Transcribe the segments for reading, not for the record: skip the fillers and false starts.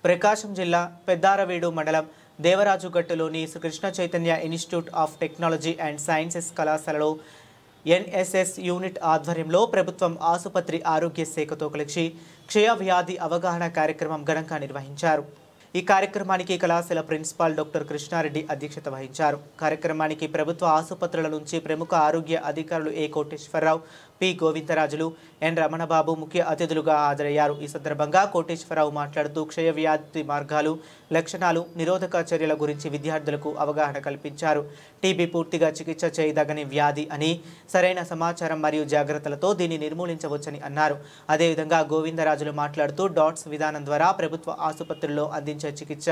ప్రకాశం జిల్లా పెద్దారవీడు మండలం దేవరాజుగట్టులోని Krishna Chaitanya institute of technology and sciences కళాశాలలో ఎన్ఎస్ఎస్ యూనిట్ ఆధ్వర్యంలో ప్రభుత్వం ఆసుపత్రి ఆరోగ్య శాఖతో కలిసి క్షయవ్యాధి అవగాహన కార్యక్రమం ఘనంగా నిర్వహించారు। ఈ కార్యక్రమానికి కళాశాల ప్రిన్సిపాల్ డాక్టర్ కృష్ణారెడ్డి అధ్యక్షత వహించారు। కార్యక్రమానికి ప్రభుత్వ ఆసుపత్రుల నుంచి ప్రముఖ ఆరోగ్య అధికారులు ఏ కోటేశ్వరరావు, పి గోవిందరాజులు, ఎన్ రమణబాబు ముఖ్య అతిథులుగా హాజరయ్యారు। ఈ సందర్భంగా కోటేశ్వరరావు మాట్లాడుతూ క్షయవ్యాధి మార్గాలు, లక్షణాలు, నిరోధక చర్యల గురించి విద్యార్థులకు అవగాహన కల్పించారు। టీబీ పూర్తిగా చికిత్స చేయదగని వ్యాధి అని, సరైన సమాచారం మరియు జాగ్రత్తలతో దీన్ని నిర్మూలించవచ్చని అన్నారు। అదేవిధంగా గోవిందరాజులు మాట్లాడుతూ డాట్స్ విధానం ద్వారా ప్రభుత్వ ఆసుపత్రుల్లో అందించే చికిత్స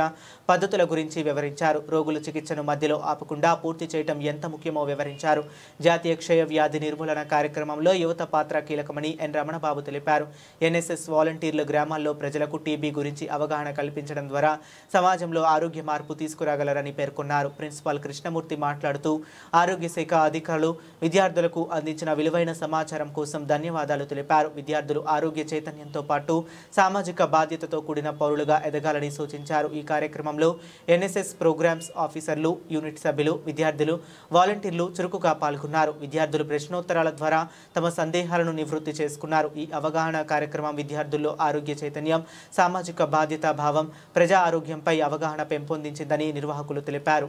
పద్ధతుల గురించి వివరించారు। రోగుల చికిత్సను మధ్యలో ఆపకుండా పూర్తి చేయడం ఎంత ముఖ్యమో వివరించారు। జాతీయ క్షయ వ్యాధి నిర్మూలన కార్యక్రమంలో యువత పాత్ర కీలకమని ఎన్ రమణబాబు తెలిపారు। ఎన్ఎస్ఎస్ వాలంటీర్లు గ్రామాల్లో ప్రజలకు టీబీ గురించి అవగాహన కల్పించడం ద్వారా సమాజంలో ఆరోగ్య మార్పు తీసుకురాగలరని పేర్కొన్నారు। ప్రిన్సిపాల్ కృష్ణమూర్తి మాట్లాడుతూ ఆరోగ్య శాఖ అధికారులు విద్యార్థులకు అందించిన విలువైన సమాచారం కోసం ధన్యవాదాలు తెలిపారు। విద్యార్థులు ఆరోగ్య చైతన్యంతో పాటు సామాజిక బాధ్యతతో కూడిన పౌరులుగా ఎదగాలని సూచించారు। ఈ కార్యక్రమంలో ఎన్ఎస్ఎస్ ప్రోగ్రామ్స్ ఆఫీసర్లు, యూనిట్ సభ్యులు, విద్యార్థులు, వాలంటీర్లు చురుకుగా పాల్గొన్నారు। విద్యార్థులు ప్రశ్నోత్తరాల ద్వారా తమ సందేహాలను నివృత్తి చేసుకున్నారు। ఈ అవగాహన కార్యక్రమం విద్యార్థుల్లో ఆరోగ్య చైతన్యం, సామాజిక బాధ్యతా భావం, ప్రజా ఆరోగ్యంపై అవగాహన పెంపొందించిందని నిర్వాహకులు తెలిపారు।